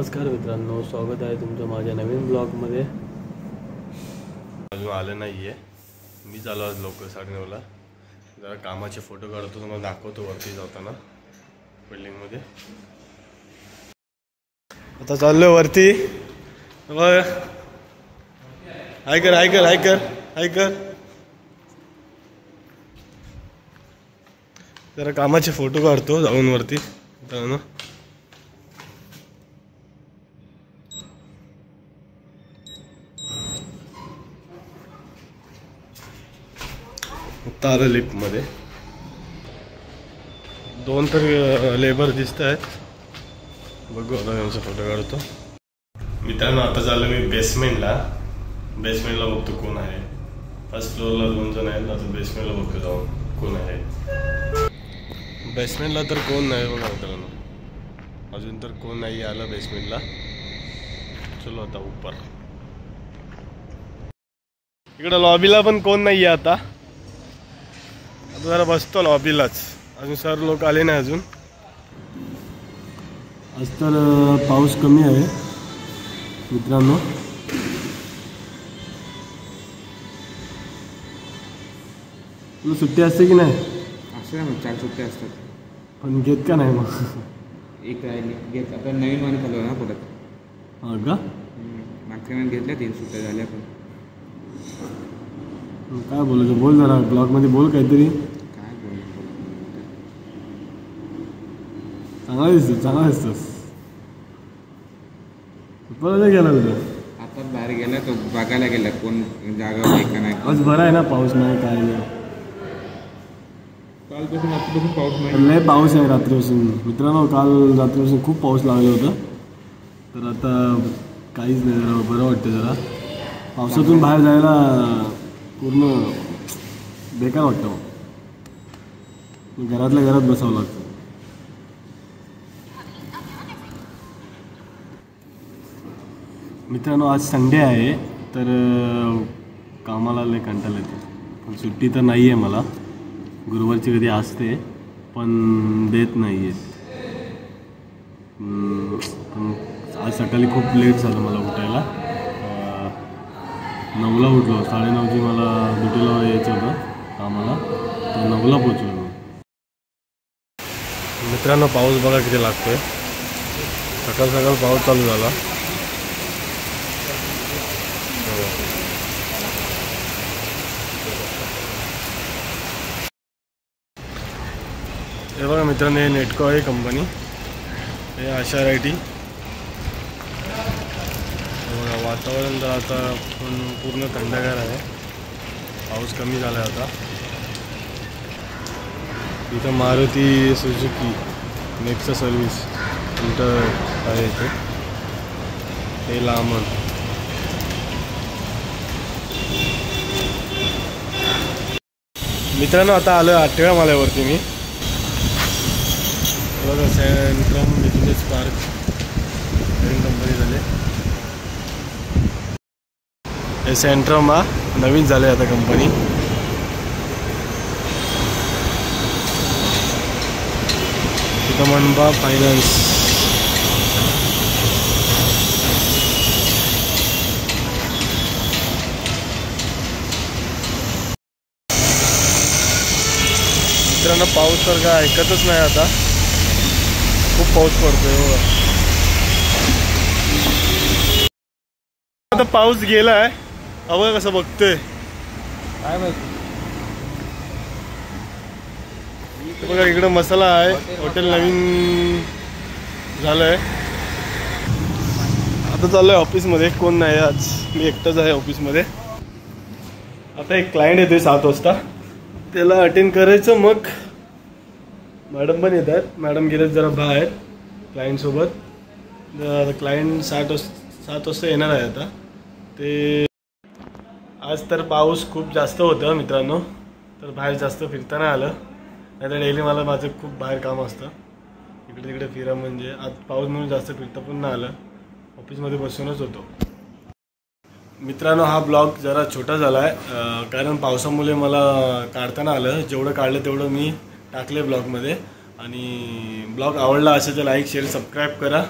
नमस्कार मित्रांनो, स्वागत आहे तुमचं माझ्या नवीन ब्लॉगमध्ये। अजून आलं नाही आहे, मी चालू आज लवकर 9:30ला। जरा कामाचे फोटो काढतो, तुम्हाला दाखवतो वरती जाताना बिल्डिंगमध्ये। आता चाललो वरती। हाय कर जरा कामाचे फोटो काढतो जाऊन वरती मित्रांनो। आता आलं लिफ्टमध्ये, 2 तर लेबर दिसत आहेत, बघू आता त्यांचा फोटो काढतो मित्रांनो। आता चाललो मी बेसमेंटला बघतो कोण आहे। फर्स्ट फ्लोअरला 2 जण आहेत, आता बेसमेंटला बघतो जाऊन कोण आहे। बेसमेंटला तर कोण नाही बघा मित्रांनो, अजून तर कोण नाही आलं बेसमेंटला। चलो आता ऊपर, इकडं लॉबीला पण कोण नाही आहे। आता जरा बसतो लॉबीलाच, अजून सर लोक आले नाही अजून। आज तर पाऊस कमी आहे मित्रांनो। तुला सुट्टी असते की नाही? असं ना, 4 सुट्ट्या असतात, पण घेत का नाही मग? एक राहिली घेत, आता नवीन मान चालू आहे ना परत। हा का? मागच्या महिन्यात घेतल्या 3 सुट्ट्या झाल्या। पण काय बोलायचं, बोल जरा ब्लॉगमध्ये बोल काहीतरी। काय बोल, चांगला दिसतोस। परत गेला तुझं? आता बाहेर गेला तो, बघायला गेला कोण जागा आहे का नाही। आज बरा आहे ना, पाऊस नाही काय नाही। कालपासून रात्रीपासून पाऊस नाही, लय पाऊस आहे रात्रीपासून मित्रांनो। काल रात्रीपासून खूप पाऊस लागला होता, तर आता काहीच नाही, जरा बरं वाटतं। जरा पावसातून बाहेर जायला पूर्ण बेकार वाटतं, घरातल्या घरात बसावं लागतं मित्रांनो। आज संडे आहे, तर कामाला लय कंटाळा येतो, पण सुट्टी तर नाही आहे मला। गुरुवारची कधी असते पण देत नाही आहेत। पण आज सकाळी खूप लेट झालं मला उठायला। 9ला उठलो, 9:30ची मला ड्युटीला यायचं होतं कामाला, तर 9ला पोचलो मी मित्रांनो। पाऊस बघा किती लागतोय, सकाळ पाऊस चालू झाला। हे बघा मित्रांनो, हे नेटको आहे कंपनी, हे आशा रायटी। बघा वातावरण तर आता पूर्ण थंडगार आहे, पाऊस कमी झाला आहे आता। इथं Maruti Suzuki Nexa service centre आहे इथे, हे लांबण। मित्रांनो आता आलं 8व्या माळ्यावरती मी। बघा सेंट्रम बिझनेस पार्क नवीन कंपनी झाले, हे सेंट्रम हा नवीन झाले आता कंपनी। तिथं मनपा फायनान्स, मित्रांनो पाऊस तर काय ऐकतच नाही आता, खूप पाऊस पडतोय बघा। आता पाऊस गेलाय, बघा कसं बघतोय काय माहिती। बघा इकडं मसाला आहे, हॉटेल नवीन झालंय। आता चाललोय ऑफिसमध्ये, कोण नाही आज, मी एकटाच आहे ऑफिसमध्ये। आता एक क्लायंट येतोय 7 वाजता, त्याला अटेंड करायचं, मग मॅडम पण येतात। मॅडम गेलेत जरा बाहेर क्लायंटसोबत, क्लायंट 7 वाजता येणार आहे आता ते। आज तर पाऊस खूप जास्त होतं मित्रांनो, तर बाहेर जास्त फिरता नाही आलं, नाही तर डेली माझं खूप बाहेर काम असतं, इकडे तिकडे फिरा। म्हणजे आज पाऊस म्हणून जास्त फिरता पण नाही आलं, ऑफिसमध्ये बसूनच होतो मित्रांनो। हा ब्लॉग जरा छोटा झाला आहे, कारण पावसामुळे मला काढता नाही आलं। जेवढं काढलं तेवढं मी टाकले ब्लॉगमध्ये, आणि ब्लॉग आवडला असेल तर लाईक शेअर सबस्क्राईब करा।